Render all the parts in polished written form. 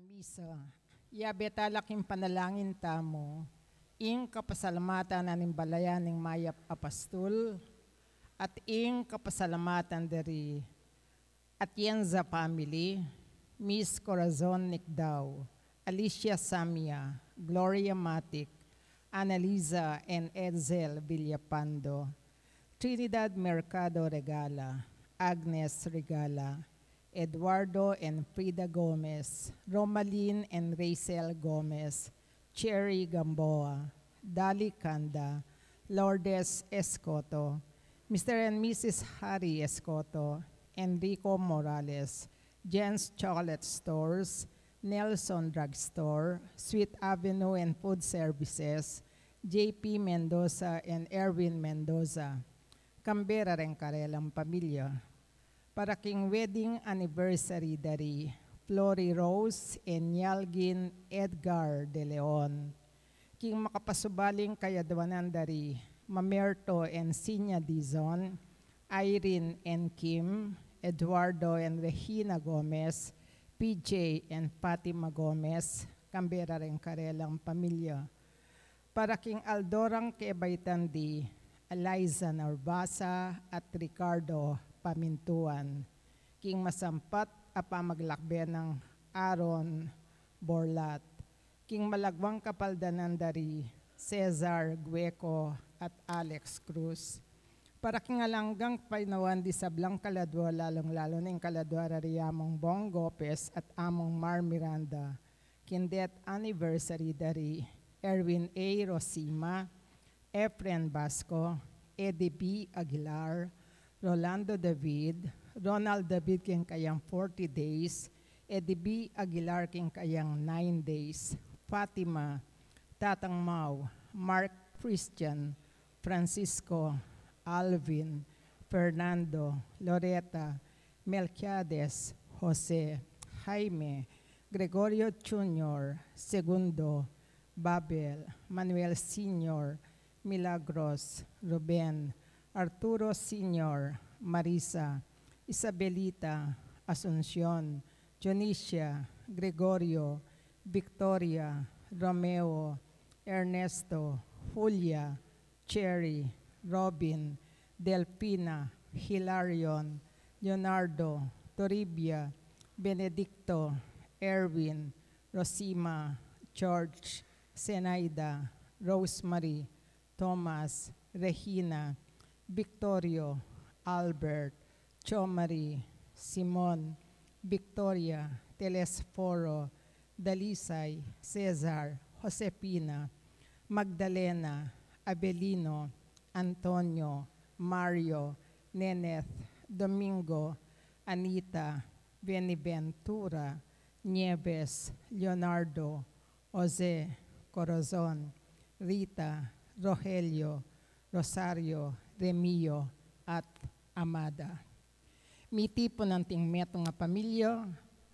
Misa, yabetalaking panalangin tamo, ing kapasalamatan na nimbalayan ng mayap apastol, at ing kapasalamatan dari Atienza family, Miss Corazon Nicdao, Alicia Samia, Gloria Matic, Annalisa and Edsel Villapando, Trinidad Mercado Regala, Agnes Regala, Eduardo and Frida Gomez, Romalyn and Rachel Gomez, Cherry Gamboa, Dali Kanda, Lourdes Escoto, Mr. and Mrs. Harry Escoto, Enrico Morales, Jen's Chocolate Stores, Nelson Drugstore, Sweet Avenue and Food Services, JP Mendoza and Erwin Mendoza, Canberra Rencarelang Pamilya, para king wedding anniversary dari Flory Rose and Yalgin Edgar de Leon, king makapasubaling kayadwanan dari Mamerto and Sinya Dizon, Irene and Kim, Eduardo and Regina Gomez, PJ and Fatima Gomez, Canberra Rencarelang Pamilya, para king Aldorang Kebaytan di Eliza Narvasa at Ricardo Pamintuan, king masampat apamaglakbe ng Aaron Borlat, king malagwang kapaldanan dari Cesar Gueco at Alex Cruz, para king alanggang painawan di sablang kaladwa lalong-lalo ng kaladwa rari among Bong Gopez at among Mar Miranda, king death anniversary dari Erwin A. Rosima, Efren Basco, Eddie B. Aguilar, Rolando David, Ronald David king kayang 40 days, Eddie B. Aguilar king kayang 9 days, Fatima, Tatang Mau, Mark Christian, Francisco, Alvin, Fernando, Loretta, Melquiades, Jose, Jaime, Gregorio Jr., Segundo, Babel, Manuel Sr., Milagros, Ruben, Arturo Sr., Marisa, Isabelita, Asuncion, Jonicia, Gregorio, Victoria, Romeo, Ernesto, Julia, Cherry, Robin, Delpina, Hilarion, Leonardo, Toribia, Benedicto, Erwin, Rosima, George, Zenaida, Rosemary, Thomas, Regina, Victorio, Albert, Chomari, Simon, Victoria, Telesforo, Dalisay, Cesar, Josepina, Magdalena, Abelino, Antonio, Mario, Neneth, Domingo, Anita, Beneventura, Nieves, Leonardo, Jose, Corazon, Rita, Rogelio, Rosario, Remio, at Amada. Miti po ng tingmeto nga pamilya,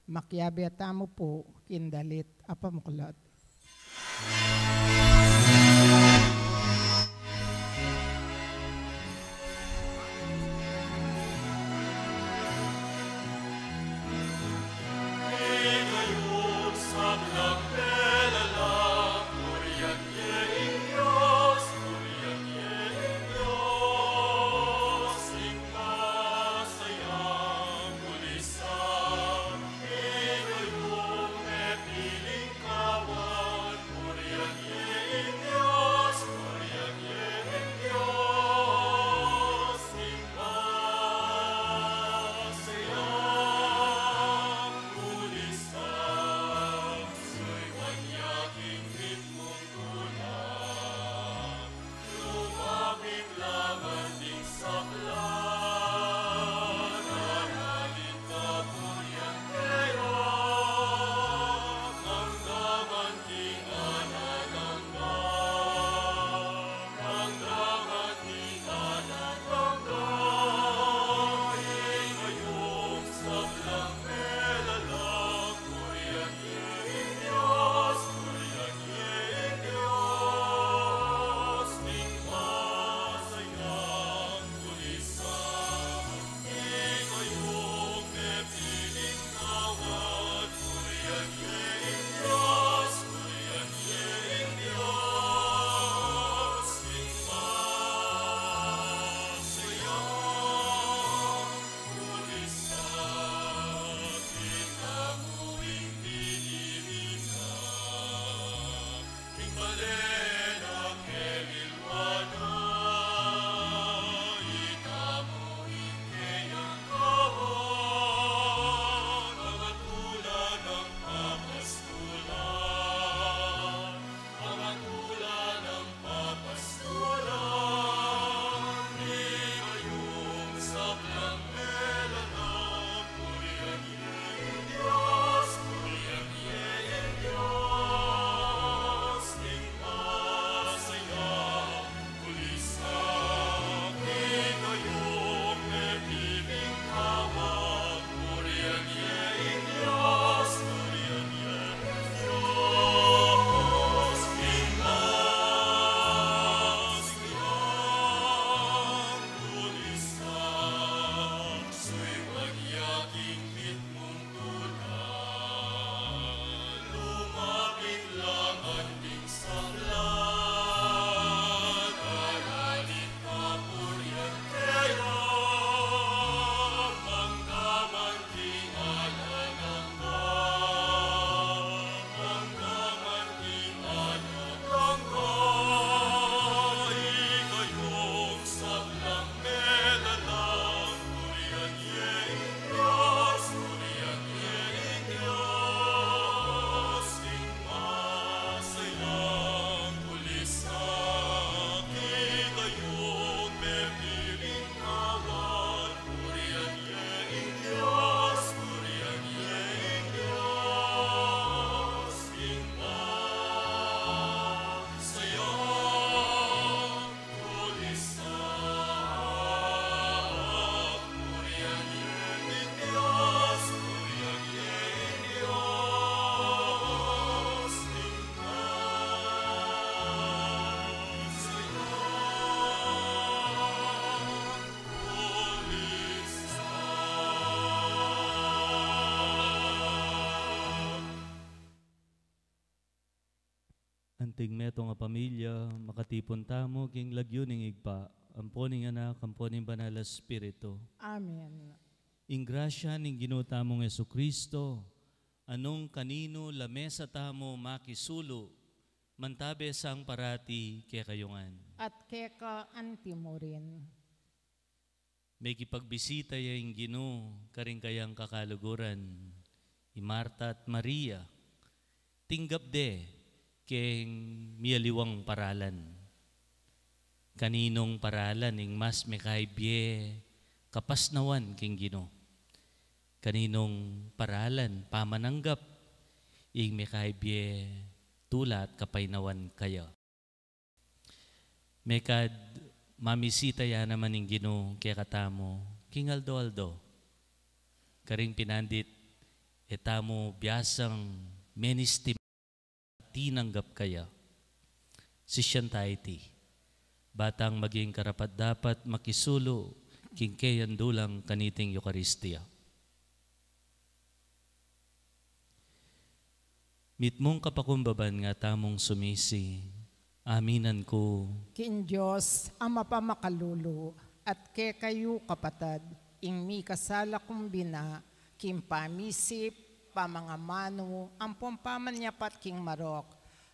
makyabe tamo po kindalit apamukulot. Anting meto nga pamilya, makatipon tamo, king lagyo ning igpa, amponing anak, amponing banal na Espiritu. Amen. Ing grasya ning Ginoo tamong Jesucristo, anong kanino lamesa tamo makisulo, mantabe sang parati kaya kayungan. At keka anti mo rin. May kipagbisita yung Ginoo, karing kayang kakaluguran, i Marta at Maria, tinggap de, keng miyaliwang paralan. Kaninong paralan, ing mas mekaibye, kapasnawan king Ginoo. Kaninong paralan, pamananggap, ing mekaibye, tulat kapainawan kayo. Mekad mamisita ya naman ing Ginoo kaya katamo, king aldo-aldo. Karing pinandit, etamo biyasang menistim tinanggap kaya. Sisyantayti, batang maging karapat dapat makisulo, king kayan dulang kaniting Eucharistia. Mitmong kapakumbaban nga tamong sumisi, aminan ko. Kin Diyos, ama pa makalulo, at ke kayo kapatad, ing mi kasala kumbina, kim pamisip, pamangamano, ang pamanyapat king marok,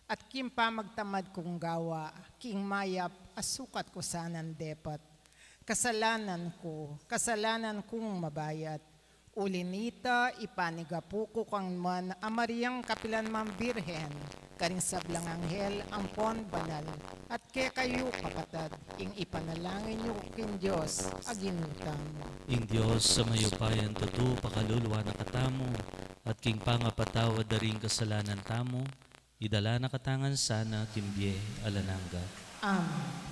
at kim pamagtamad kong gawa, king mayap, asukat ko sanan depat. Kasalanan kong mabayat, ulinita ipanigapu ko kang man amariyang kapilan mang birhen, karing sablang anghel ampon banal, at ke kayo kapatad, ing ipanalangin nyo kin Diyos, aginutang. Ing Diyos sa mayupayan tutu pakaluluwa na katamo, at king pangapatawad na rin kasalanan tamo, idala na katangan sana kimbye alananga. Amen.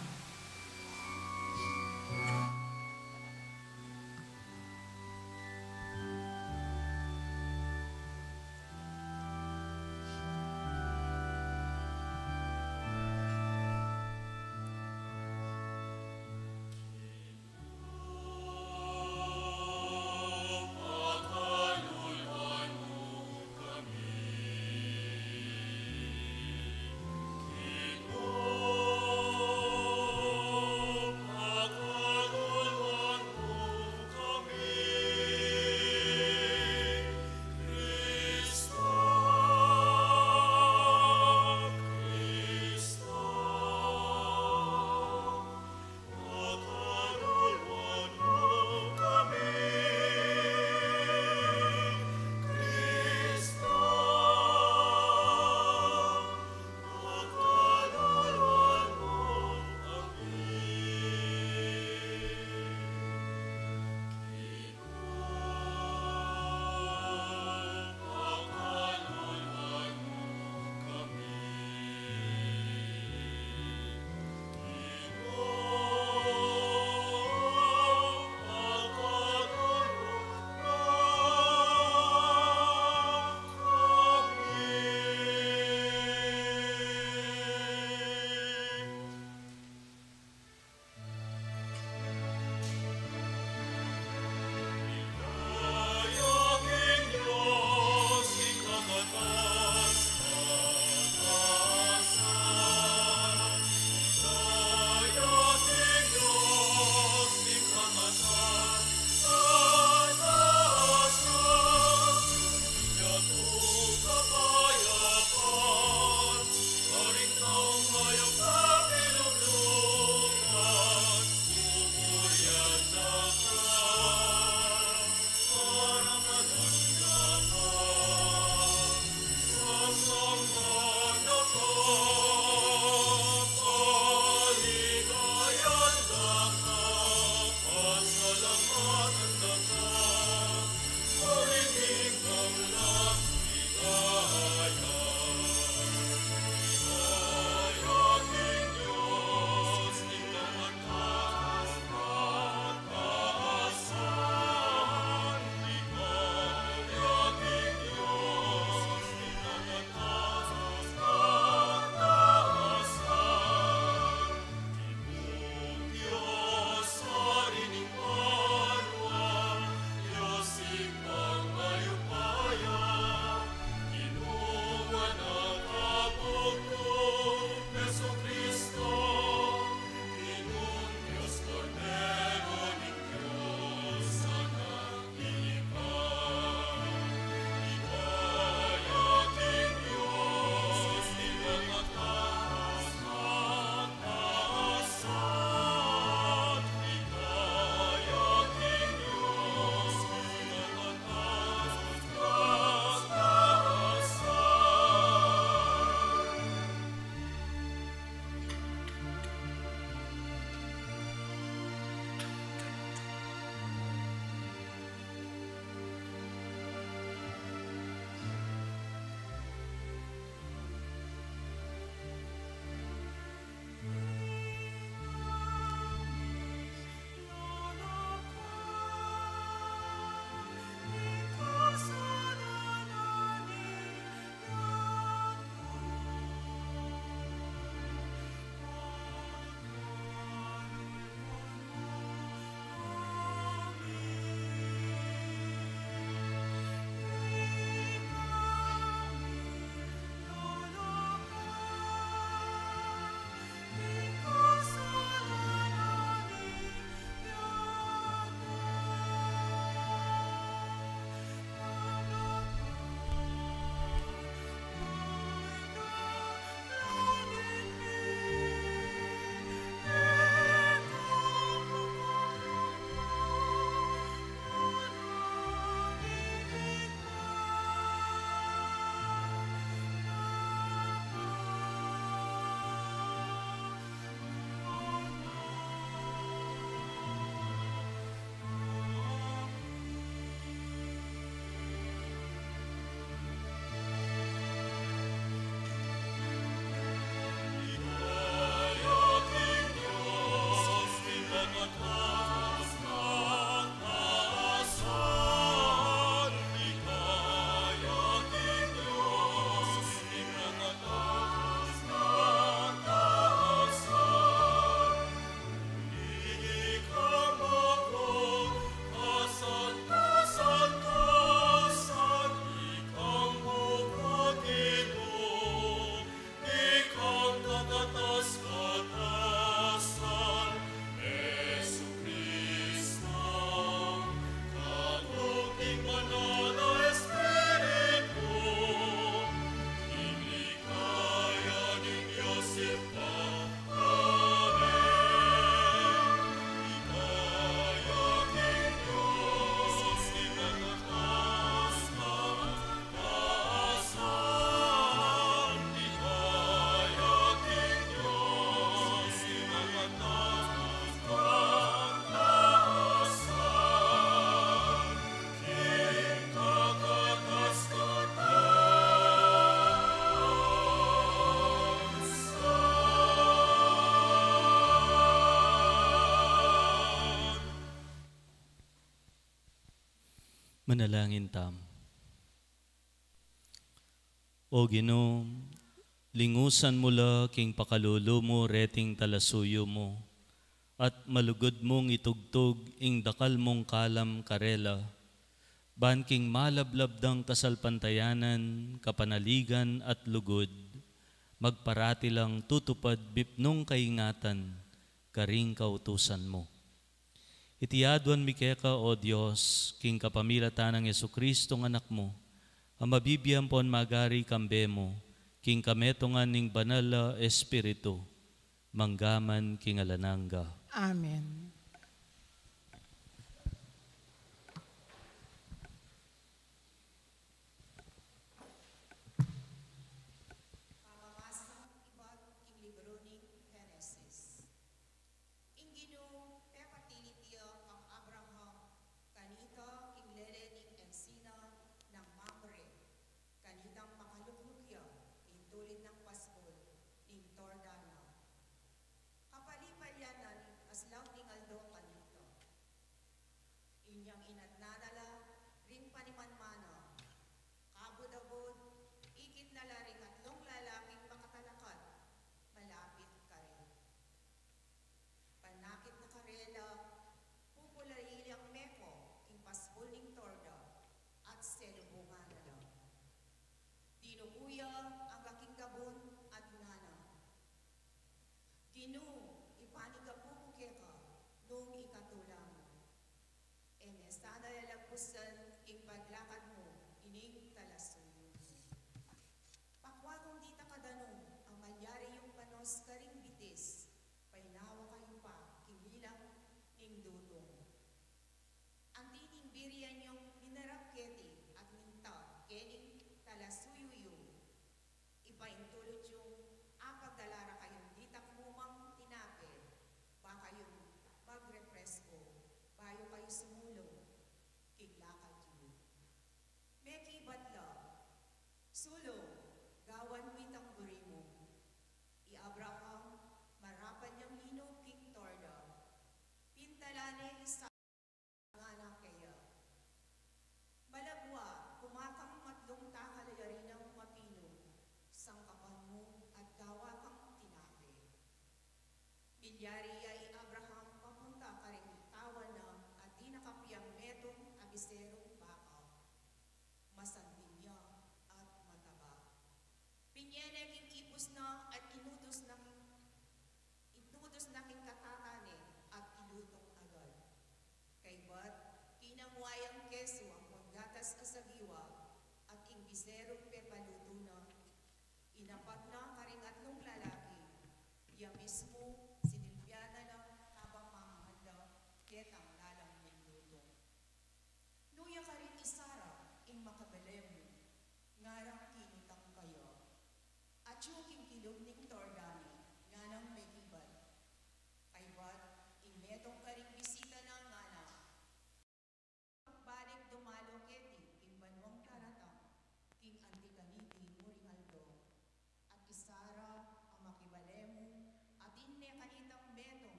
Manalangin tam. O Ginoo, lingusan mula king pakalulu mo reting talasuyo mo, at malugod mong itugtog ing dakal mong kalam karela, banking malablabdang kasalpantayanan, kapanaligan at lugod, magparati lang tutupad bipnong kaingatan, karing kautusan mo. Itiadwan mi keka, O Diyos, king kapamilatan ng Jesucristo ng anak mo, ang mabibiyam pon magari kambe mo, king kametongan ning banal espiritu, manggaman king alananga. Amen.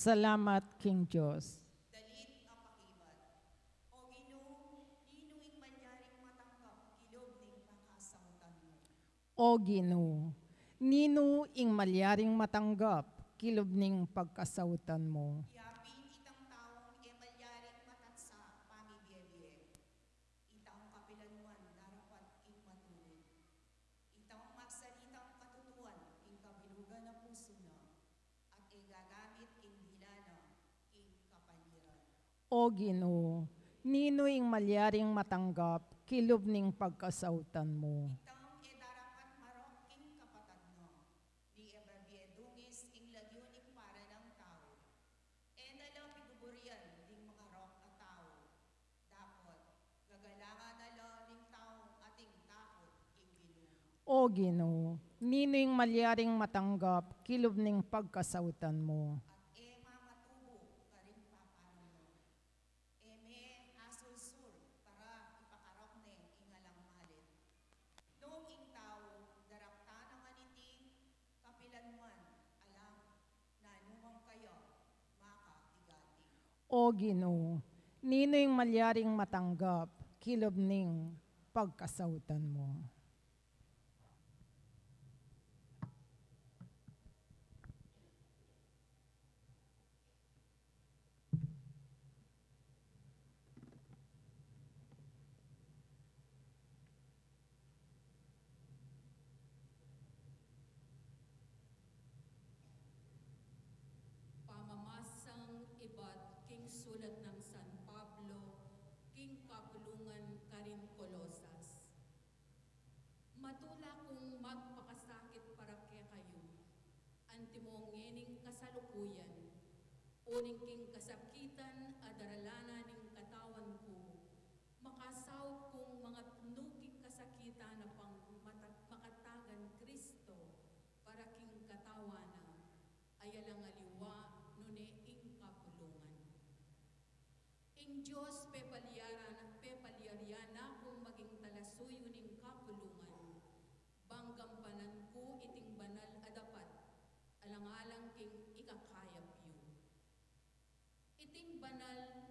Salamat, King Diyos. O Ginoo, nino ing malyaring matanggap, kilubning pagkasautan mo. O Ginoo, nino ing malyaring matanggap, kilubning pagkasautan mo. O Ginoo, nino ing malyaring matanggap, kilubning pagkasautan mo. O Ginoo, nino'y malyaring matanggap, kilobning pagkasautan mo. Pamamasang iba't king sulat ng San Pablo, king kapulungan Karin Colosas. Matula kong magpakasakit para kaya kayo, antimongening kasalukuyan, uning king kasakitan adaralana ning katawan ko, makasaw kong mga nuking kasakitan na pang makatagan Kristo para king katawana, ayalang aliwa nune ing kapulungan. Ing Diyos pepalyaryan akong maging talasuyo ning kapulungan, banggampanan ko iting banal adapat, alang-alang king ikakayap yu. Iting banal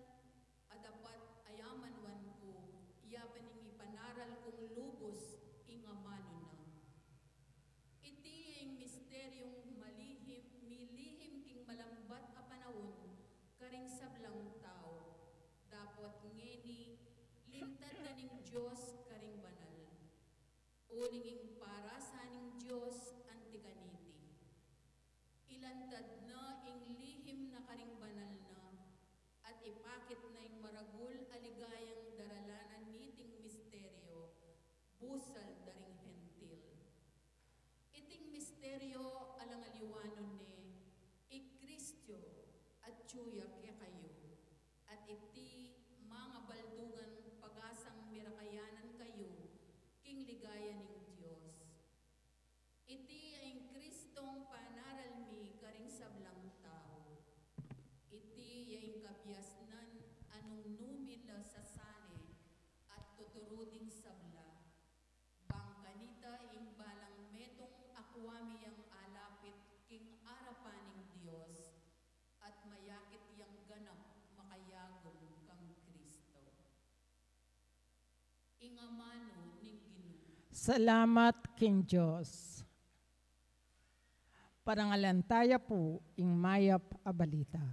adapat ayamanwan ko, iyapan ning ipanaral kong lubos ing amano na. Iti ang misteryong milihim king malambat a panahon, karing sablang tao, dapat ngeni lintad na ning Diyos karing banal. Uning ing parasa ning Diyos antikaniti. Ilantad na ing lihim na karing banal na, at ipakit na ing maragul aligayang daralanan niting misteryo, busal daring hentil. Iting misteryo alang aliwanon ni Ikristyo at tsuya kaya kayo, at iti mga baldugan pagasang mirakayanan kayo, king ligaya ning Diyos. Iti ay Kristong panaralmi karing sablang tao. Iti ay kabyasnan anong numila sa sane at tuturuding sabla. Bangkanita ing balang metong akwami ang alapit king arapaning Diyos, at mayakit yang ganap makayagong kang Kristo. Ingamano ning Ginoo. Salamat King Diyos. Parangalantaya po ing mayap a balita.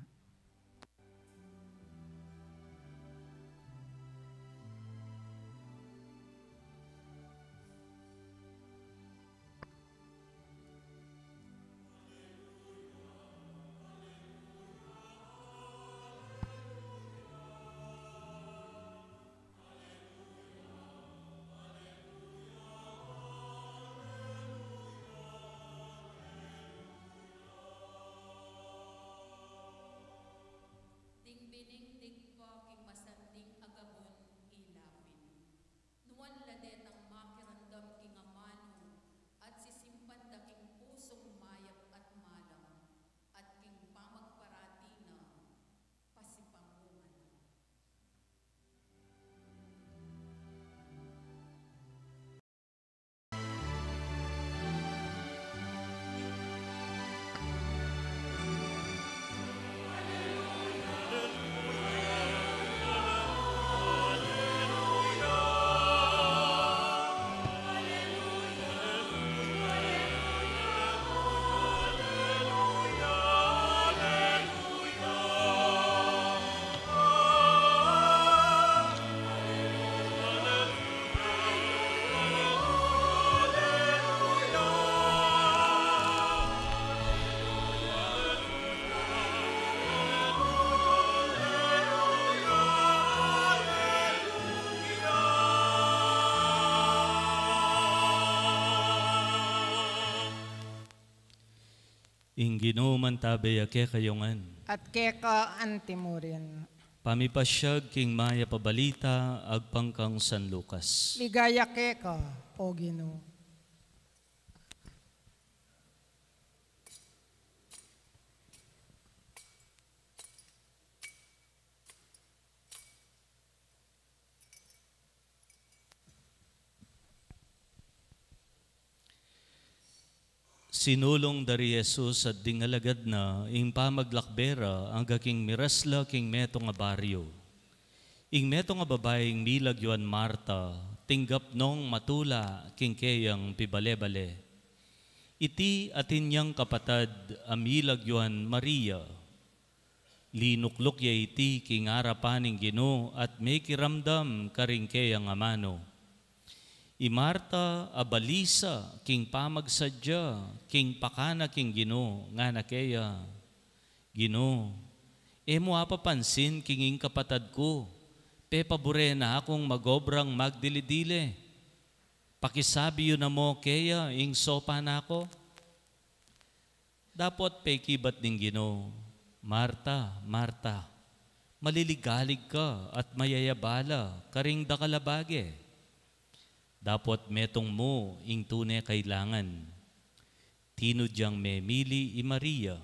Ding biningdig ko king masanding agabon ilapin. Nuwan ladet ang makirandam king amano, at sisimpan da king pusong mayap at malam, at king pamagparati na pasipanguman. Ing Ginoo man tabi ake kayongan. At keka antimurin. Pamipasyag king maya pabalita agpangkang San Lucas. Ligaya keka, O Ginoo. Sinulong dari Jesus at dingalagad na ing pamaglakbera ang gaking mirasla king meto nga baryo. Ing meto nga babaeng milag yuan Marta, tinggap nong matula king kayang pibale-bale. Iti atin niyang kapatad amilag yuan Maria. Linuklok ya iti king arapaning Ginoo at may kiramdam karing kayang amano. I Marta abalisa king pamagsadya king pakana king Ginoo nga na kaya. Ginoo, emo apapansin king ing kapatad ko. Pe pabure na akong magobrang magdilidile. Pakisabi yun na mo kaya ing sopa na ako. Dapat pe kibat ning Ginoo, Marta, Marta, maliligalig ka at mayayabala karing dakalabage. Dapat metong mo ing tunay kailangan. Tinudyang memili i Maria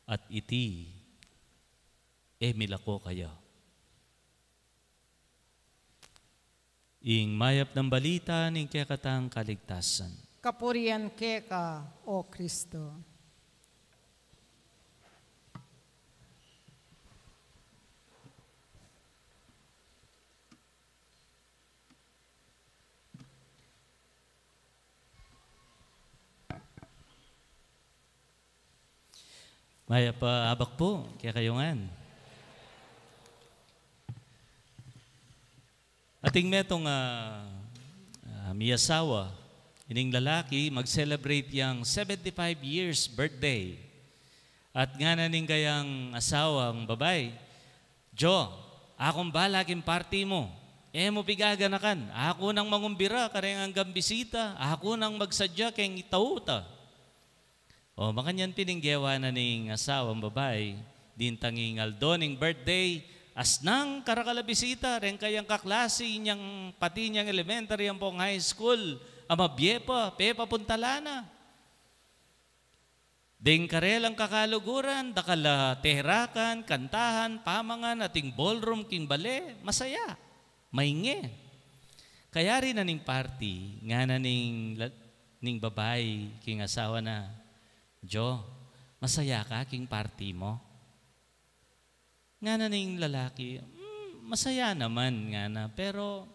at iti milako kaya. Ing mayap ng balita ning kekatang kaligtasan. Kapurian keka, O Kristo. Maya pa abak po, kaya kayongan. Ating metong miyasawa, ining lalaki, mag-celebrate yang 75 years birthday. At nga na ning kayang asawang babay, Jo, akong balaking party mo. Mo pigaganakan. Ako nang mangumbira, kareng hanggang bisita. Ako nang magsadya, kayang itauta. O, makanyan pininggewa na ning asawang babay, din tanging aldoning birthday, as nang karakalabisita, rin kayang kaklase niyang pati niyang elementary ang pong high school, amabyepa, pepa puntalana. Ding karelang kakaluguran, dakala teherakan, kantahan, pamangan, ating ballroom, king bale, masaya, mainge. Kaya rin na ning party, nga na ning babay, king asawa na, Jo, masaya ka king party mo? Nga na ning lalaki, masaya naman nga na, pero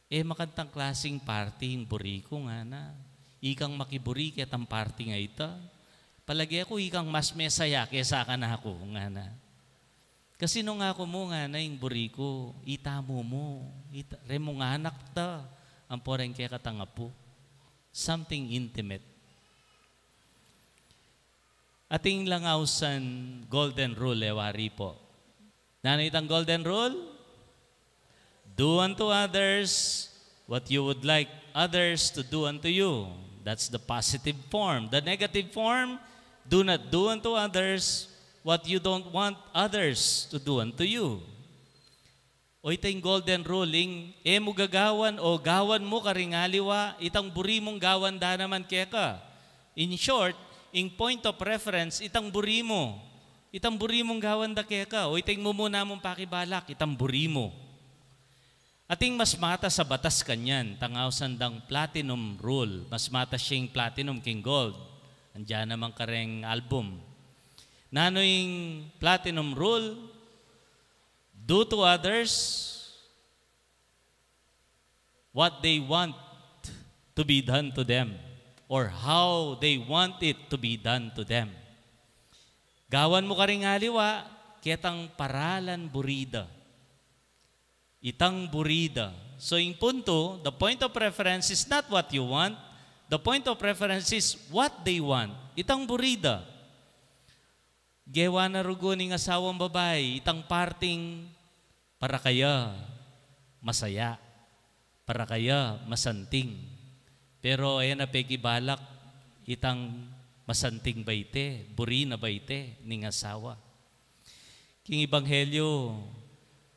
makantang klaseng party yung buri ko nga na. Ikang makiburi ket ang party nga ita. Palagi ako ikang mas mesaya kesa ka na ako nga na. Kasi nung ako mo nga na yung buri ko, itamo mo, remo nga anak ta, ang poreng kaya katangapo. Something intimate. Ating langausan golden rule, wari po. Nano itang golden rule? Do unto others what you would like others to do unto you. That's the positive form. The negative form, do not do unto others what you don't want others to do unto you. O itang golden ruling, mo gagawan o gawan mo karingaliwa, itang buri mong gawan da naman keka. In short, in point of reference, itang buri mo. Itang buri mong gawan da keka. O itang mumuna mong pakibalak, itang buri mo. Ating mas mata sa batas kanyan, tangaw sandang platinum rule. Mas mata siyang platinum king gold. Andiyan naman kareng album. Nano yung platinum rule? Do to others what they want to be done to them, or how they want it to be done to them. Gawan mo ka rin aliwa, ketang paralan burida. Itang burida. So in punto, the point of reference is not what you want. The point of reference is what they want. Itang burida. Gewa na rugo ning asawang babae, itang parting para kaya masaya, para kaya masanting. Pero ayan na pegibalak, itang masanting baite, buri na baite, ning asawa. King Ebanghelyo,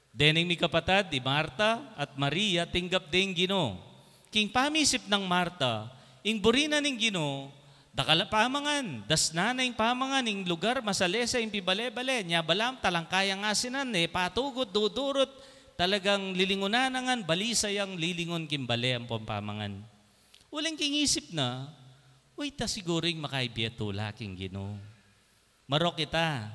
dening mi kapatad, di Marta at Maria, tinggap ding Ginoo. King pamisip ng Marta, ing buri na ning Ginoo, dakala pamangan, das na ing pamangan, ing lugar, masalesa, ing pibale-bale, nya balam, talangkayang asinan, patugot, dudurot, talagang lilingunanangan, balisay ang lilingon kimbale ang pampamangan. Walang kingisip na, Uy, ta siguring makaibiyatula king Ginoo. Marok kita.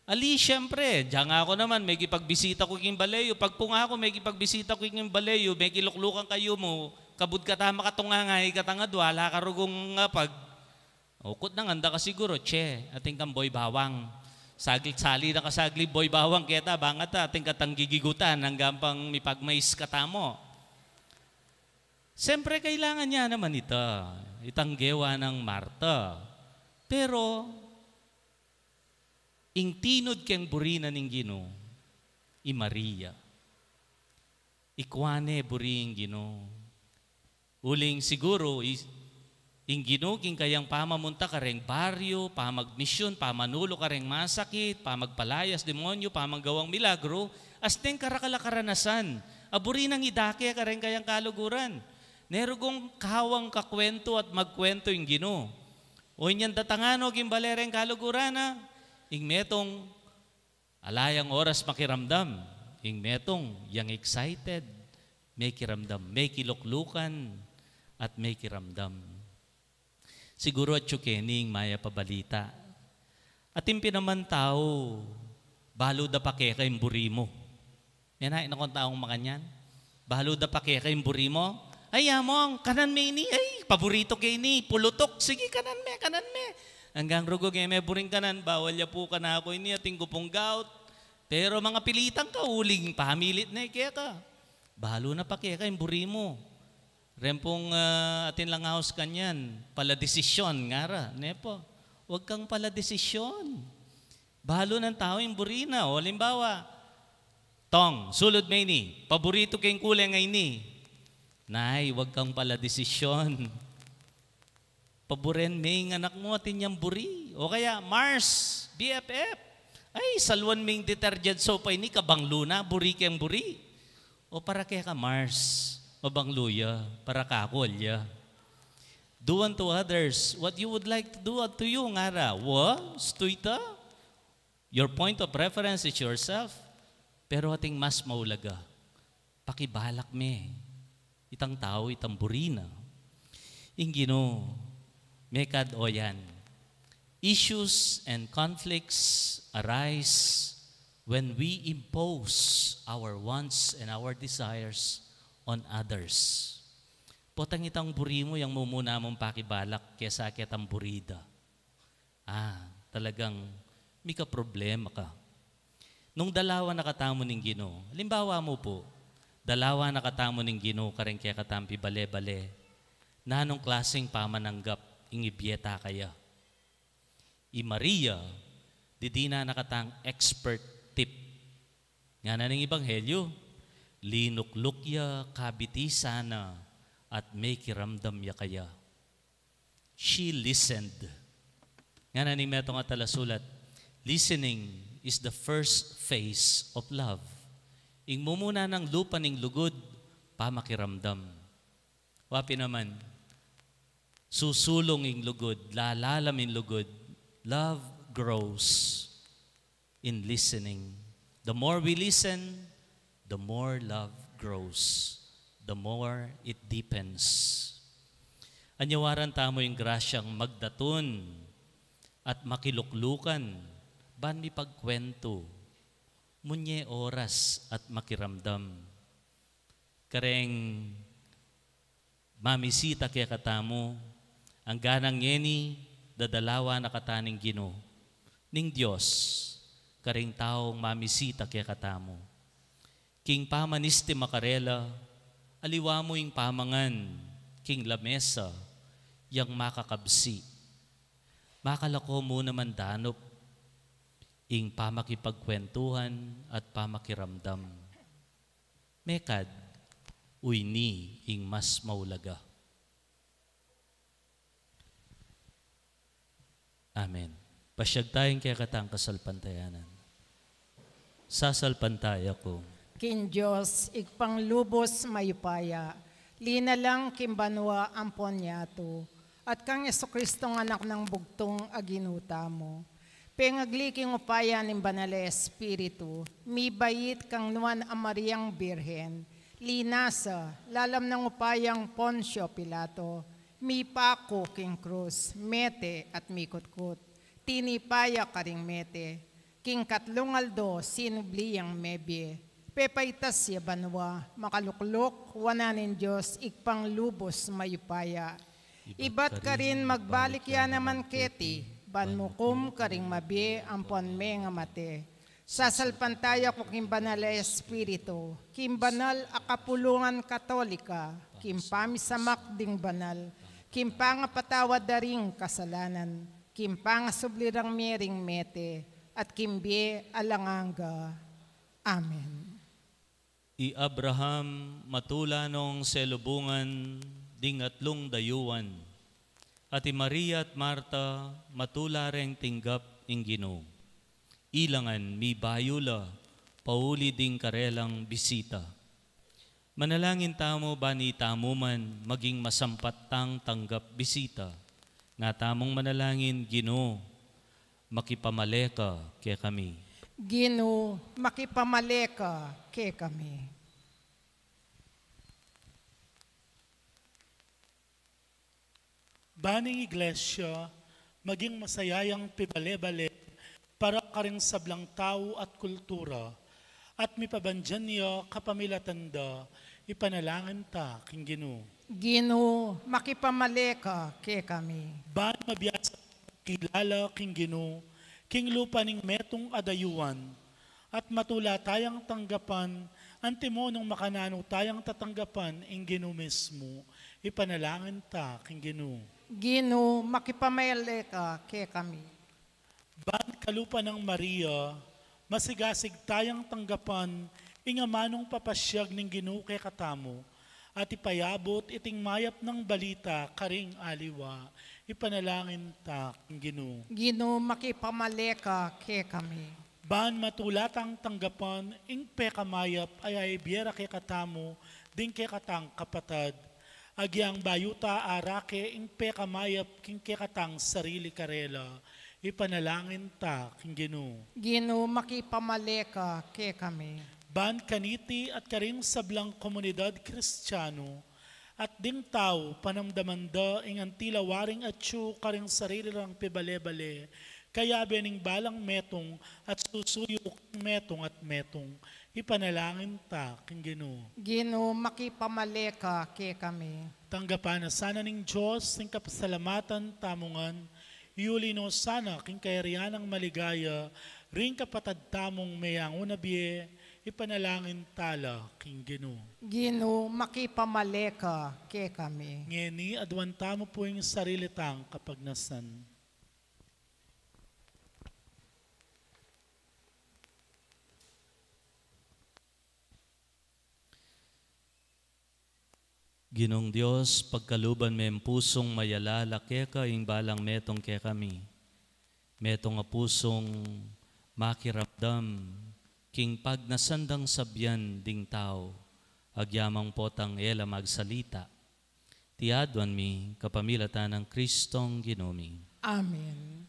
Ali, siyempre, diyan nga ako naman, may kipagbisita ko king balayo. Pag po nga ako, may kipagbisita ko king balayo, may kiluklukan kayo mo, kabud ka tama katungangay, katangad, wala ka rugong nga pag, ukot na nganda ka siguro, ating kang boy bawang. Saglit sali na kasagli boy bawang, keta, bangat ating katang gigigutan, hanggang pang mipagmais katamo. Siyempre, kailangan niya naman ito, itang gewa ng Marta. Pero, ing tinod keng burina ning Ginoo, i Maria. Ikwane buring Ginoo. Uling siguro, ing Ginoo king kayang pamamunta kareng baryo, pamagmisyon, pamanulo kareng masakit, pamagpalayas demonyo, pamanggawang milagro, asteng karakalakaranasan. Aburi nang idake kareng kayang kaluguran. Nerugong kawang kakwento at magkwento ing Ginoo. O inyan tatangano king balereng kaluguran na, ing metong alayang oras makiramdam, ing metong yang excited, may kiramdam, may kiluklukan, at may kiramdam. Siguro at chukening maya pabalita. At impinaman tao, balo da pakeka yung buri mo. Yan na kung taong makanyan. Balo da pakeka yung buri mo. Ay, among, kanan me ini. Ay, paborito kay ini. Pulutok. Sige, kanan me, kanan me. Hanggang rugog may buring kanan, bawal ya po ka na ako ini ating gupong gout. Pero mga pilitang ka, uling pamilit na kaya ka. Balo na pa kaya ka yung buri mo. Rempong atin lang house kanyan, pala desisyon nga ra. Nepo, huwag kang pala desisyon. Balo ng tao yung buri na. O limbawa, Tong, sulod may ni, paborito kayong kulay ngay ni. Nay, huwag kang pala desisyon. Paboren may anak mo atin yung buri. O kaya, Mars, BFF. Ay, salwan may detergent soap ay ni kabanglo na, buri kayang buri. O para kaya ka, Mars, mabangluya, para kakolya. Do unto others what you would like to do unto you, ngara. Stuita? Your point of reference is yourself. Pero ating mas maulaga, pakibalak me. Itang tao, itang burina. Ingino, mekad o yan. Issues and conflicts arise when we impose our wants and our desires on others. Potang itang buri mo, yung mumuna mong pakibalak kesa kitang burida. Talagang may ka problema ka. Nung dalawa nakatamo ng Ginoo, halimbawa mo po, dalawa nakatamo ng Ginoo kareng kaya katampi bale-bale, na anong klaseng pamananggap ingibyeta kaya. I Maria, di na nakatang expert tip. Nga na ng Ebanghelyo, linuklukya, kabitisana, at may kiramdam ya kaya. She listened. Nga na ng metong atalasulat, listening is the first phase of love. Ing mumuna ng lupa ning lugod, pamakiramdam. Wapi naman, susulong ing lugod, lalalam ing lugod, love grows in listening. The more we listen, the more love grows. The more it deepens. Anyawaran tamo yung grasyang magdatun at makiluklukan, ban mi pagkwento, munye oras at makiramdam. Kareng mamisita kaya katamo, ang ganang yeni, dadalawa na kataning Ginoo. Ning Diyos, kareng taong mamisita kaya katamo. King pamaniste makarela, aliwa mo yung pamangan, king lamesa, yang makakabsi. Makalako mo naman danop, ing pamakipagkwentuhan at pamakiramdam. Mekad, uyni ing mas maulaga. Amen. Pasyag tayong kaya katang kasalpantayanan. Sasalpantaya ko. Kin Diyos, igpanglubos mayupaya, lina lang kimbanwa ang ponyato, at kang Yesukristong anak ng bugtong aginuta mo. Pengagliking upaya ng Banal Espiritu, mi bayit kang nuan ang Mariang Birhen, linasa, lalam ng upayang Poncio Pilato, Mi pako king krus, mete at mikutkut. Tinipaya karing mete, king katlong aldo sinubliyang mebye. Pepaitas siya banwa, makaluklok, wananin Diyos, ikpang lubos mayupaya. Ibat ka rin magbalik ya naman keti, banmukum karing mabi, ampon me nga mate. Sasalpantaya ko kimbanal espiritu, kimbanal akapulungan katolika, kimpamisamak ding banal, kimpanga patawad daring kasalanan, kimpanga sublirang mering mete, at kimbie alanganga. Amen. I Abraham matula nung selubungan ding atlong dayuan, at i Maria at Marta matula reng tinggap ing Ginoo. Ilangan mi bayula, pauli ding karelang bisita. Manalangin tamo bani tamo man maging masampat tang tanggap bisita. Nga tamong manalangin, Ginoo, makipamaleka kay kami. Ginoo, makipamaleka kay kami. Baning iglesia, maging masayayang pibale-bale para karing sablang tao at kultura, at mipabandyan niya kapamilatanda, ipanalangin ta king Ginoo. Ginoo, makipamaleka kay kami. Ban mabiyasa kilala king Ginoo, king lupa ning metong adayuan, at matula tayang tanggapan, antimo nung makanano tayang tatanggapan ing Ginoo mismo, ipanalangin ta king Ginoo. Ginoo, makipamaleka kay kami. Ban kalupa ng Maria, masigasig tayang tanggapan, ingamanong papasyag ng Ginoo kay katamo, at ipayabot iting mayap ng balita karing aliwa, ipanalangin ta king Ginoo. Ginoo, makipamaleka kay kami. Ban matulatang tanggapan, ing pekamayap ay biyera kay katamo, ding kay katang kapatad, agyang bayuta arake ing pekamayap king kay katang sarili karela, ipanalangin ta king Ginoo. Ginoo, makipamaleka kay kami. Ban kaniti at karing sablang komunidad Kristiyano, at ding tao panamdamanda ing antilawaring at siyo karing sarili lang pibale-bale, kaya bening balang metong at susuyo metong at metong, ipanalangin ta king Ginoo. Ginoo, makipamaleka kay kami. Tanggapan na sana ning Diyos, ning kapasalamatan tamungan, iulino sana king kayarianang maligaya, ring kapatad tamong mayang unabiye, ipanalangin tala king Ginoo. Ginoo, makipamaleka kay kami. Ngeni adwan tamo po yung sarili tang kapagnasan. Ginong Diyos, pagkaluban may pusong mayalala keka ing balang metong ke kami. Metong nga pusong makiramdam, king pagnasandang sabyan ding tao, agyamang potang ela magsalita. Tiadwan mi kapamilatan ng Kristong Ginoomi. Amen.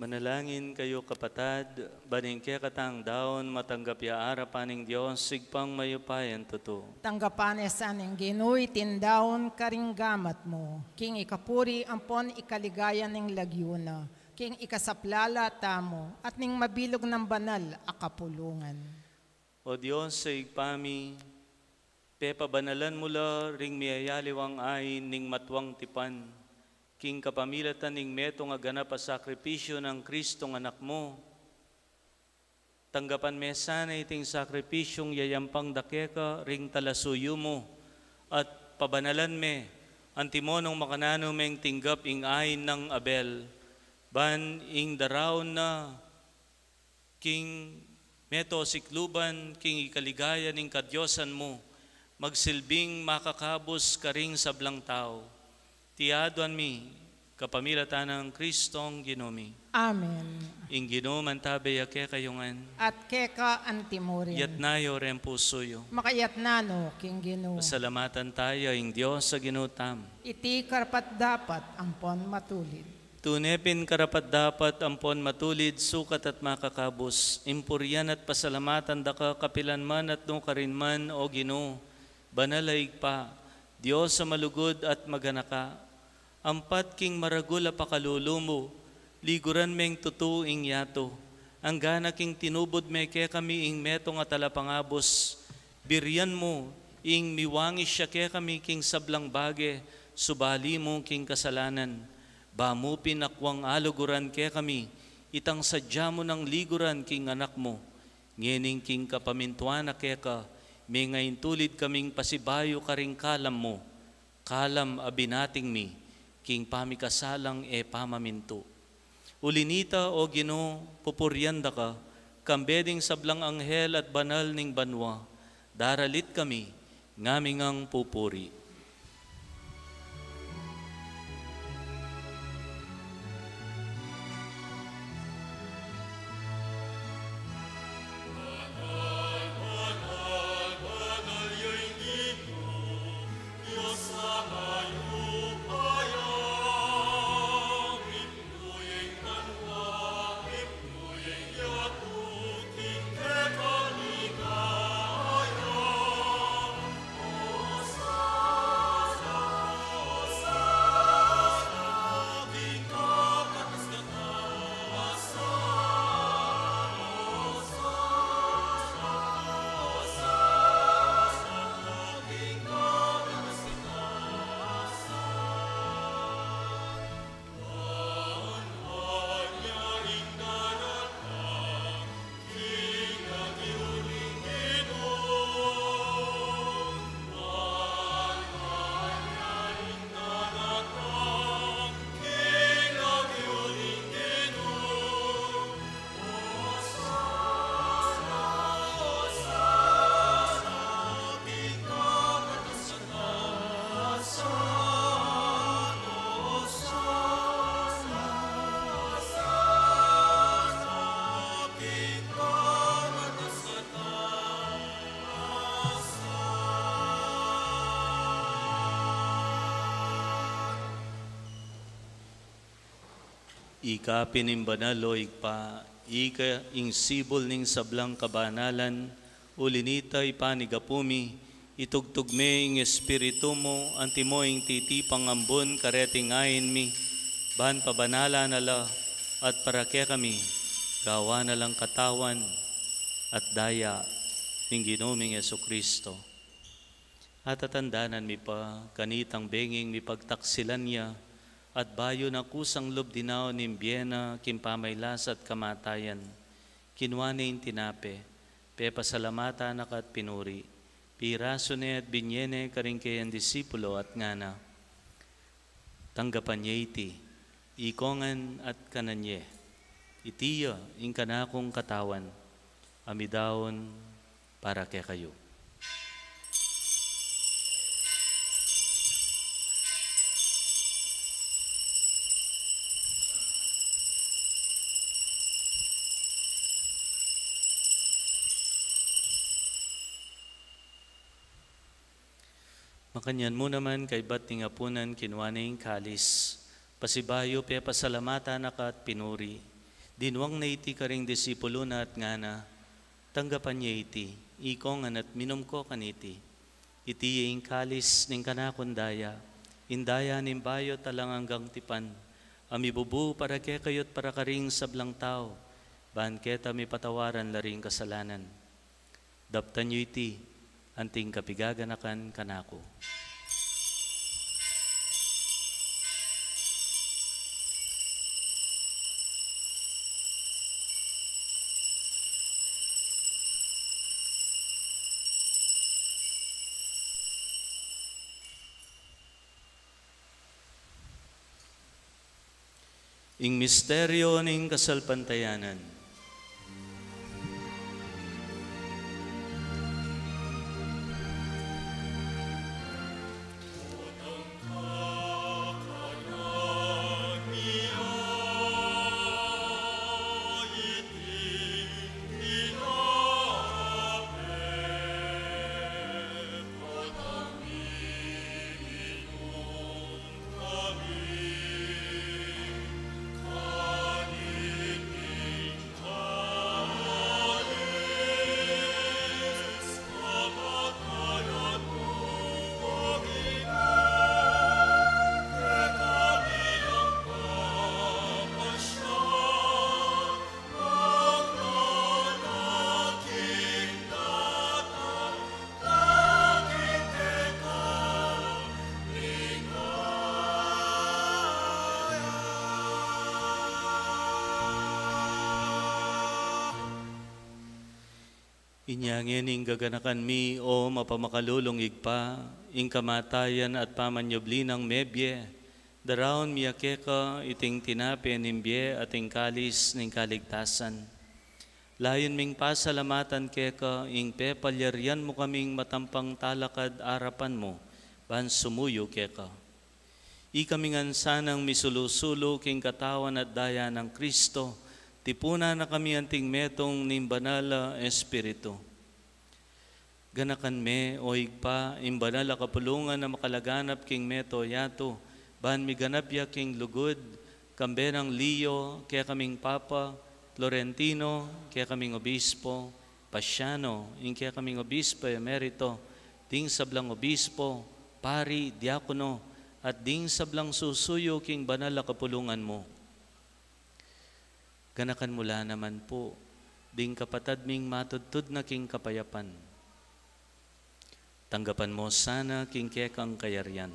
Manalangin kayo kapatad, baning kaya katang daon matanggap ya arapan ng Diyos, sigpang mayupayan totoo. Tanggapan esan ng Ginoy tindaon karing gamat mo, king ikapuri ampon ikaligayan ng lagyuna, king ikasaplala tamo, at ning mabilog ng banal akapulungan. O Diyos sa igpami, pepabanalan mula ring miyayaliwang ayin ning matwang tipan, king kapamilatan ning meto nga ganap a sakripisyo ng Kristong anak mo. Tanggapan mesa na iting sakripisyong yayampang dakeka ring talasuyo mo, at pabanalan me, antimonong makanano meng tinggap ing ayin ng Abel, ban ing daraon na king meto sikluban king ikaligaya ning kadyosan mo, magsilbing makakabos karing sablang tao. Tiaduan mi, kapamilatan ng Kristong Ginomi. Amen. Ing Ginoman tabi yake kayungan, At keka antimurin. yat nayo rin pusoyo. Makayat nano, king Gino. Pasalamatan tayo ing Diyos sa ginutam. Iti karpat dapat ampon matulid. Tunepin karapat dapat ampon matulid, sukat at makakabos. Impuryan at pasalamatan da ka kapilan man at no karin man o Gino. Banalaig pa, Diyos sa malugod at maganaka. Ampat king maragula pakalulumo, liguran meng tutuing yato. Ang gana king tinubod me ke kami ing meto nga talapangabos. Biryan mo, ing miwangis siya ke kami king sablang bage, subali mo king kasalanan. Bamu pinakwang aluguran ke kami, itang sadya mo ng liguran king anak mo. Ngening king kapamintuan na ke ka, may ngayon tulid kaming pasibayo karing kalam mo. Kalam abinating mi, king pamikasalang e pamaminto. Ulinita o Gino, pupuryanda ka, kambeding sablang anghel at banal ning banwa, daralit kami, ngaming ang pupuri. Ika pinimbanalo ikpa, ika ing sibol ning sablang kabanalan, ulinita ipanigapumi, itugtugme ing espiritu mo, antimo ing titipang ambon kareting ayin mi, ban pabanala nala, at parake kami, gawa na lang katawan, at daya, ning Ginoming Jesucristo. At atandanan mi pa, kanitang benging mi pagtaksilan niya, at bayo na kusang lubdinaw ni Biena, kimpamaylas at kamatayan. Kinwanin tinape, pepasalamata na kat pinuri. Piraso ne at binyene karing kayan disipulo at ngana. Tanggapan niya iti, ikongan at kananye. Itiya, ing kanakong katawan, amidawon para kay kayo. Makanyan mo naman kay bat ting apunan kinwaning kalis. Pasibayo pe pasalamata na ka at pinuri. Dinwang na iti karing disipulo na at nga na, tanggapan niya iti, ikongan at minom ko kaniti. Iti yung kalis ning kanakundaya, indaya ning bayo talang hanggang tipan, amibubu para ke kayot para karing sablang tao, baan keta mi patawaran laring kasalanan. Daptan niyo iti, anting kapigaganakan kanako. Ing misteryo ning kasalpantayanan. Inyangin ing gaganakan mi o mapamakalulong igpa, ing kamatayan at pamanyobli ng mebye, daraon miyakeka iting tinapin imbye at ing kalis ning kaligtasan. Layon ming pasalamatan keka, ing pepalyarian mo kaming matampang talakad arapan mo, ban sumuyo keka. Ikamingan sanang misulusulo king katawan at daya ng Kristo, tipuna na kami anting metong ning banala espiritu. Ganakan me o igpa, imbanala kapulungan na makalaganap king meto yato, ban miganap ya king lugod, kambenang Leo, kaya kaming Papa, Florentino, kaya kaming Obispo, Pasiano, ing kaya kaming Obispo Emerito, ding sablang Obispo, Pari, Diakono, at ding sablang susuyo king banala kapulungan mo. Ganakan mula naman po, ding kapatad ming matudtud na king kapayapan. Tanggapan mo sana king kekang kayarian.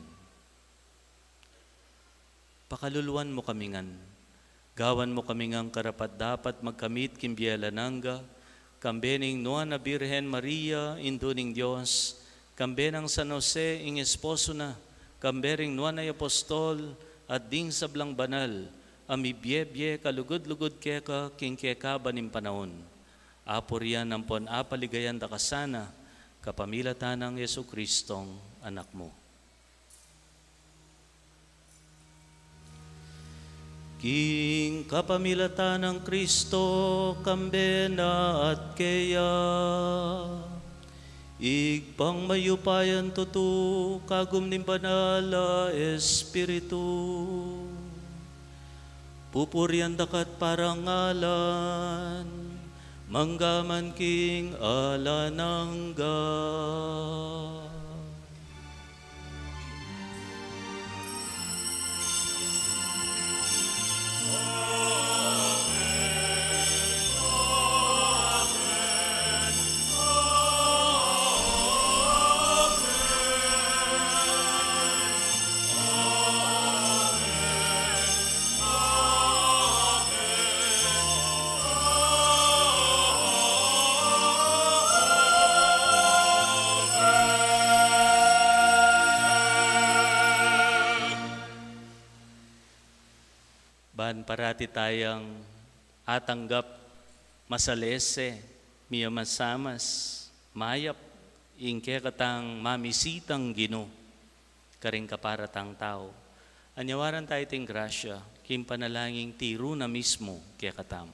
Pakaluluan mo kamingan, gawan mo kamingang karapat dapat magkamit king biyalananga, kambening Nuan na Birhen Maria, induning Diyos, kambenang San Jose, ing esposo na, kambering Nuan ay apostol, at ding sablang banal, amibye-bye kalugod-lugod keka king keka banim panahon. Apor yan ang pon apaligayan da kasana, kapamilatan ng Yesu Kristong anak mo. King kapamilatan ng Kristo, kambena at keya, igpang mayupayan tutu, kagum nim banala Espiritu, pupurian dakat parangalan, manggaman king alanangga. Ban parati tayang atanggap masalese, miya masamas, mayap, ingke katang mamisitang Gino, karing kaparatang tao. Anyawaran tayo ting grasya, kim panalangin tiro na mismo kaya katam.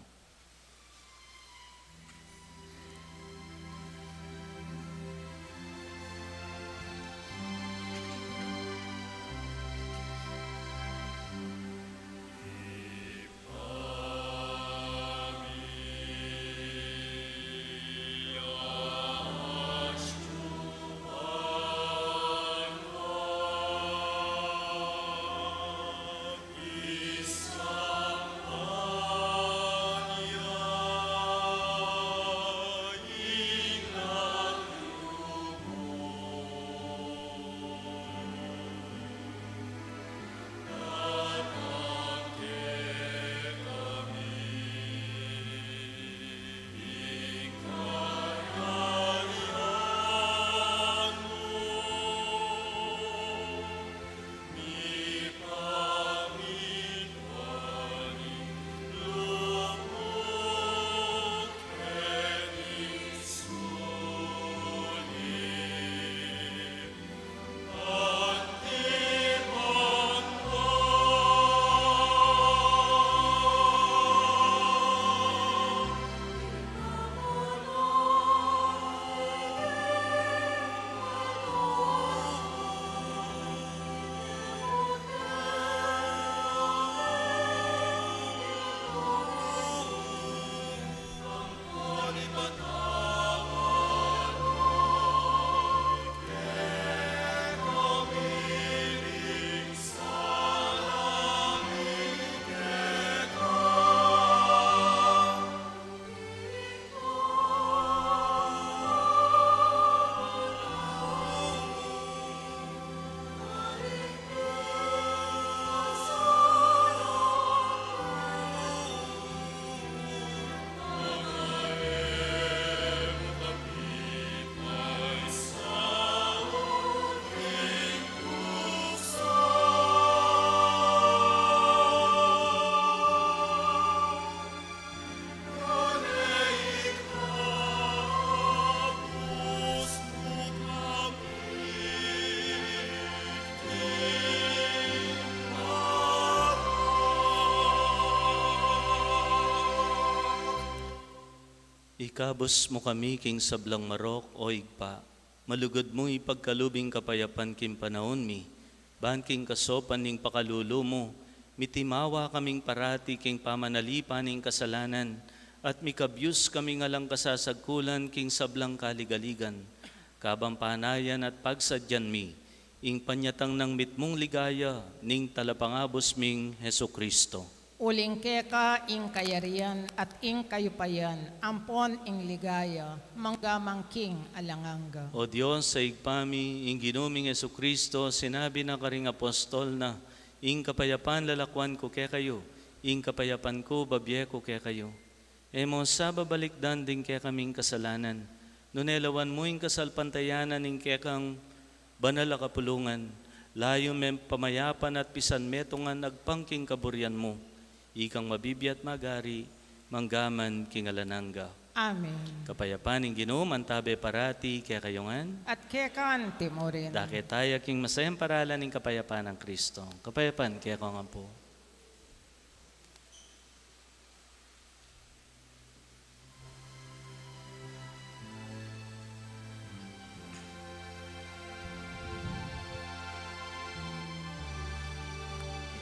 Ikabos mo kami king sablang marok o igpa. Malugod mo ipagkalubing kapayapan king panahon mi. Ban king kasopan ning pakalulo mo. Mitimawa kaming parati king pamanalipan ning kasalanan. At mikabyus kami ngalang kasasagkulan king sablang kaligaligan. Kabampanayan at pagsadyan mi. Ing panyatang ng mitmong ligaya ning talapangabos ming Heso Kristo. Uling keka ing kayarian at ing kayupayan, ampon ing ligaya, manggamang king alanganga. O Diyos, sa igpami, ing ginuming Heso Kristo, sinabi na karing apostol na, ing kapayapan lalakwan ko kaya kayo, ing kapayapan ko babye ko kaya kayo. Emo sa babalikdan din kaya kaming kasalanan, nunelawan mo ing kasalpantayanan ing kaya kang banal a kapulungan, layo mem pamayapan at pisan metongan agpangking kaburian mo, ikang mabibiyat magari, manggaman kingalananga. Amen. Kapayapan ing Ginoo mantabe parati kaya kayongan. At kekan timorin. Dake tayo king masayang paralan ng kapayapaan ng Kristo. Kapayapan kaya ko nga po.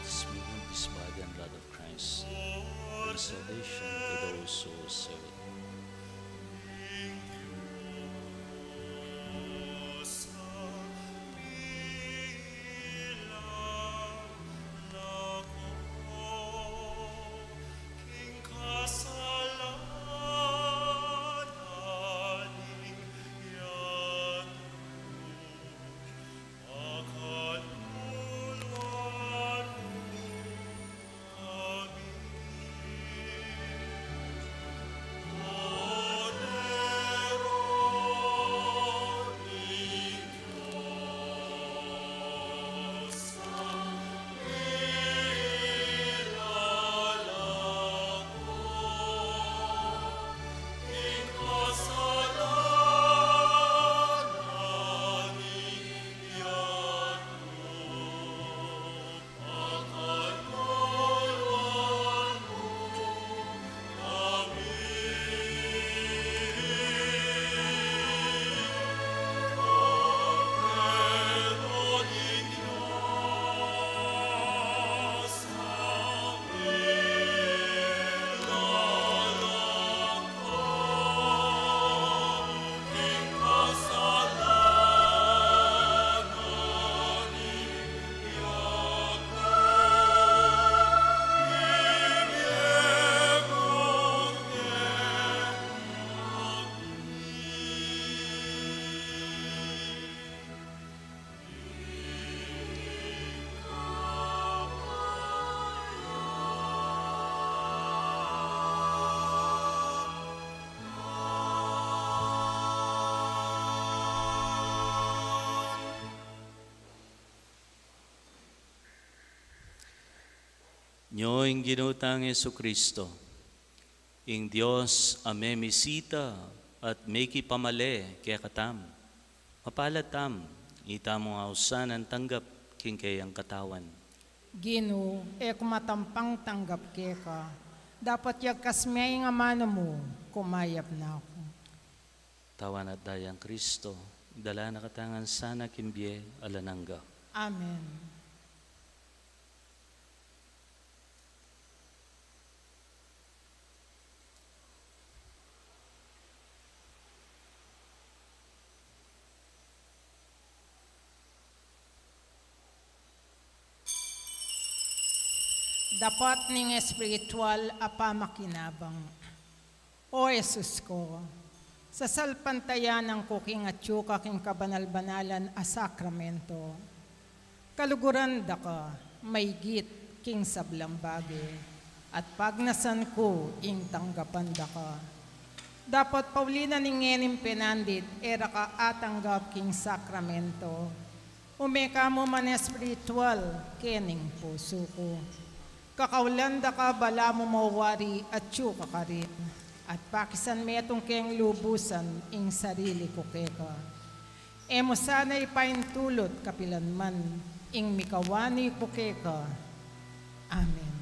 It's me in this body and blood of Christ. For salvation to those who serve it. Nyo ing ginutang Yesu Kristo, ing Diyos ame misita at meki pamale kaya katam. Mapalatam, ita mo ausan ang tanggap king kayang katawan. Gino, kumatampang tanggap keka. Dapat yagkasmay nga mano mo, kumayap na ako. Tawan at dayang Kristo, dala na katangan sana kimbye alananga. Amen. Dapat ning espiritual apamakinabang. O Jesus ko, sa salpantayan ng kuking at yuka king kabanal-banalan a sakramento, kaluguran da ka, may git king sablang bagi, at pagnasan ko ing tanggapan da ka. Dapat Paulina ning ngenim penandid, era ka atanggap king sakramento, umeka mo man espiritual, kening puso ko. Kakaulanda ka bala mo mawari at yuka ka rin. At pakisan metong keng lubusan ing sarili ko keka. Emo sana ipaintulot kapilanman ing mikawani ko keka. Amen.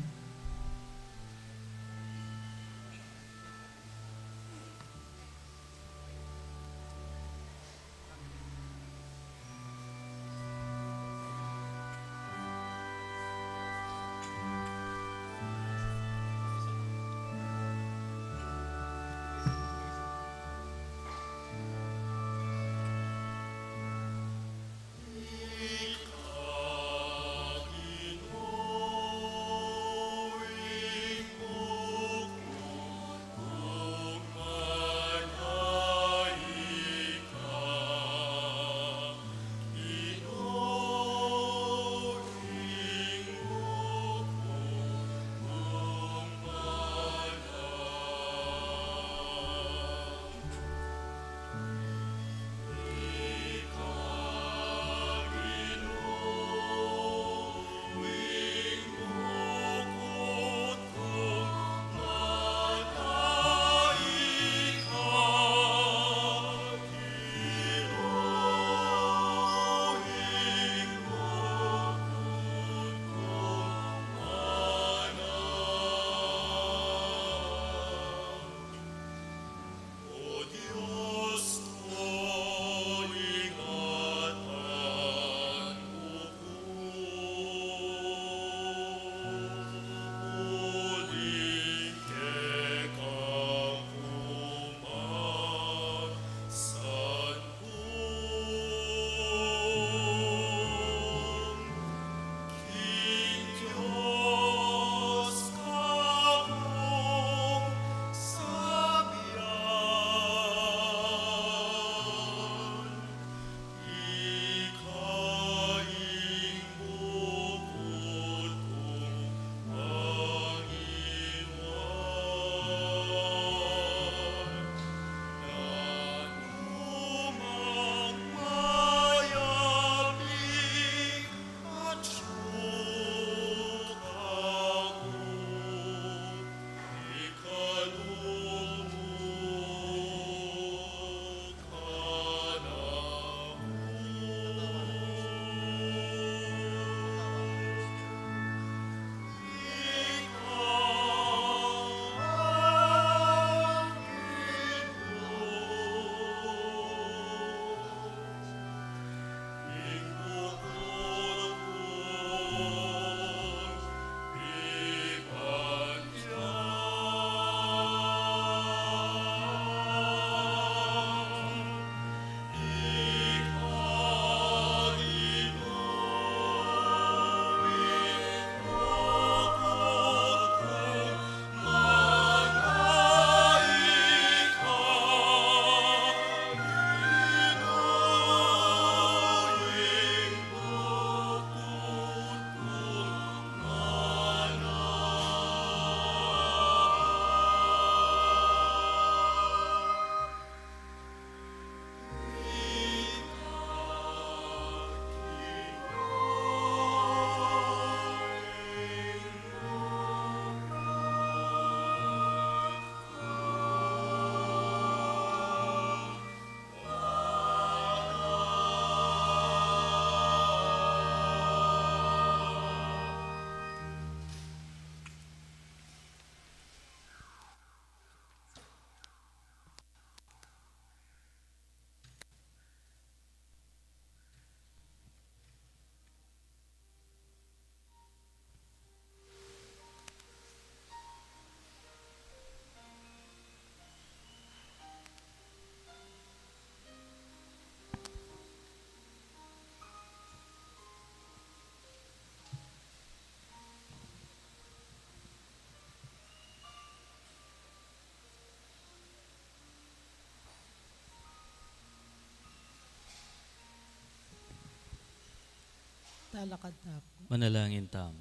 Talakad na po. Manalangin tam.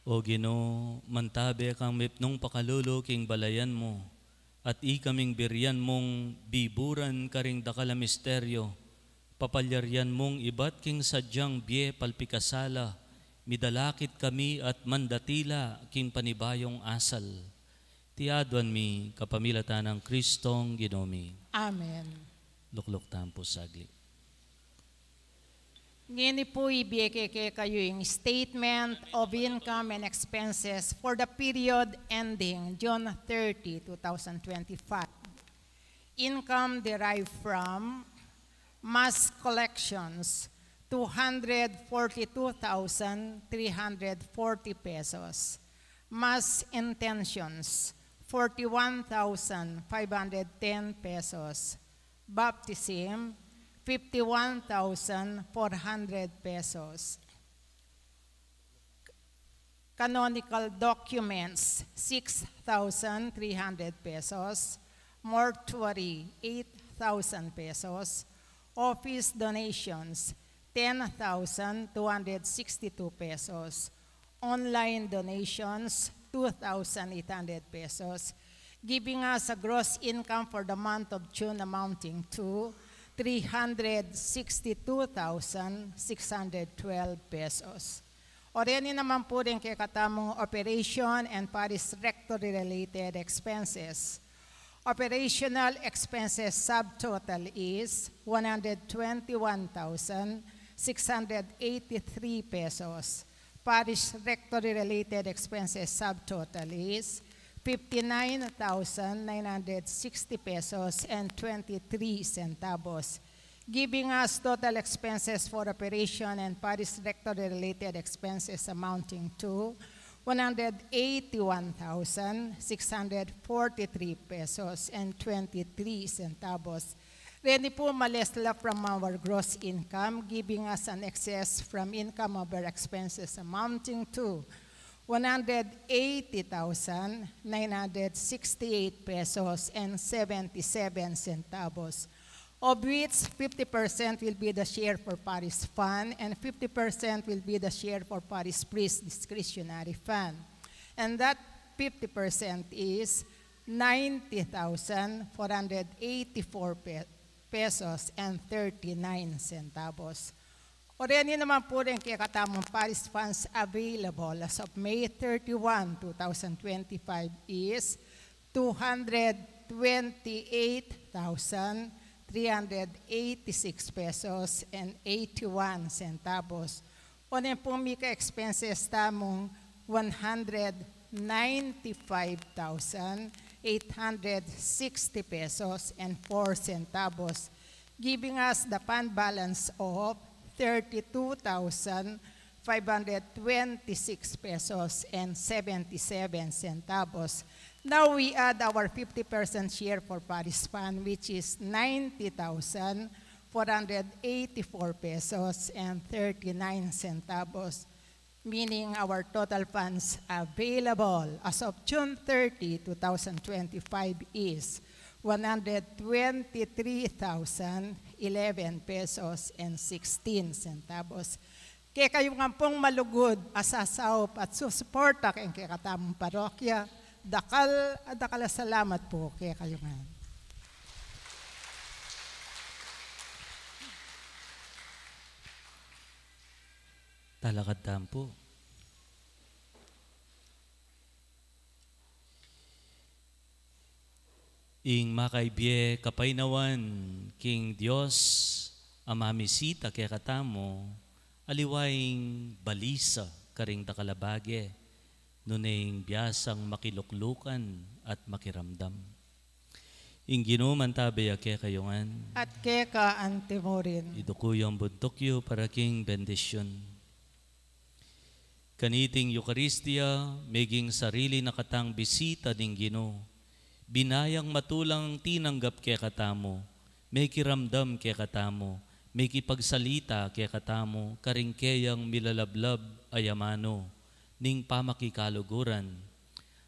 O Ginoo, mantabi kang mipnong pakalulo king balayan mo, at ikaming biryan mong biburan karing dakala misteryo, papalyaryan mong ibat king sadyang biye palpikasala, midalakit kami at mandatila king panibayong asal. Tiadwan mi kapamilatan ng Kristong Ginomi. Amen. Luklok tampo sagli. Ngini po ibigay kayo yung statement of income and expenses for the period ending June 30, 2025. Income derived from mass collections, 242,340 pesos. Mass intentions, 41,510 pesos. Baptism, 51,400 pesos. Canonical documents, 6,300 pesos. Mortuary, 8,000 pesos. Office donations, 10,262 pesos. Online donations, 2,800 pesos. Giving us a gross income for the month of June amounting to 362,612 pesos. Oriani naman po rin kay katamong operation and parish rectory related expenses. Operational expenses subtotal is 121,683 pesos. Parish rectory related expenses subtotal is 59,960 pesos and 23 centavos, giving us total expenses for operation and parish rectory related expenses amounting to 181,643 pesos and 23 centavos. Ready po malesla from our gross income, giving us an excess from income over expenses amounting to 180,968 pesos and 77 centavos, of which 50% will be the share for parish fund and 50% will be the share for parish priest discretionary fund. And that 50% is 90,484 pesos and 39 centavos. Oriani naman po rin kaya katamang parish funds available as of May 31, 2025 is 228,386 pesos and 81 centavos. Onen po mika expenses tamong 195,860 pesos and 4 centavos, giving us the fund balance of 32,526 pesos and 77 centavos. Now we add our 50% share for parish fund, which is 90,484 pesos and 39 centavos, meaning our total funds available as of June 30, 2025 is 123,011 pesos and 16 centavos. Kaya kayo nga pong malugod, asasawp at susuporta kay katamang parokya, dakal salamat po kaya kayo nga. Talakad tampo. Ing makaibye kapaynawan king Dios amamisita kaya katamo aliwaing balisa karing takalabage nuning biyasang makiluklukan at makiramdam. Ing ginuman tabi kaya kayongan At kaya ka antimorin. idukuyong buntukyo para king bendisyon. Kaniting Eucharistia, meging sarili na katang bisita ning Ginoo. Binayang matulang tinanggap kaya katamo, may kiramdam kaya katamo, may kipagsalita kaya katamo, karing kayang milalablab ayamano, ning pamakikaluguran.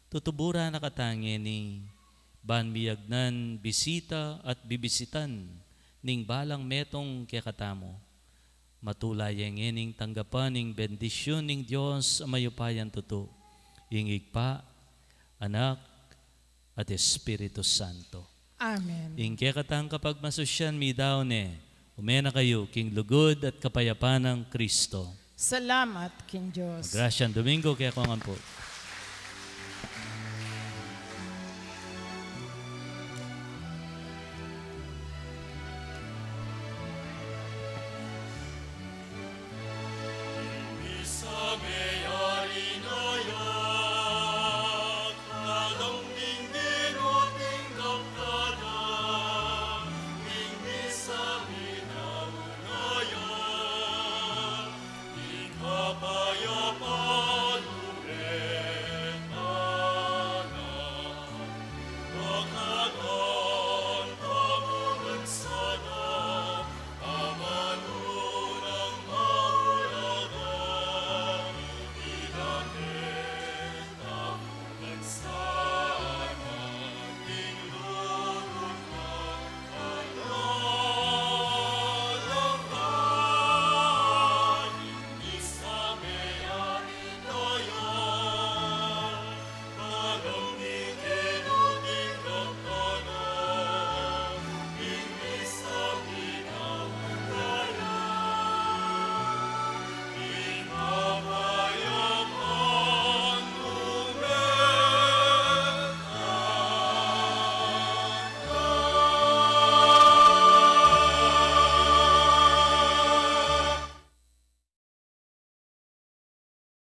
Tutubura na katangi ni banmiyagnan bisita at bibisitan, ning balang metong kekatamo. Matulay ang ining tanggapan ning bendisyon ning Diyos amayupayan tuto. Ingig pa, Anak, at Espiritu Santo. Amen. Ing kekatang kapag masusyan mi daw ne, umena kayo king lugod at kapayapaan ng Kristo. Salamat, King Diyos. Gracian Domingo kaya ko ang po.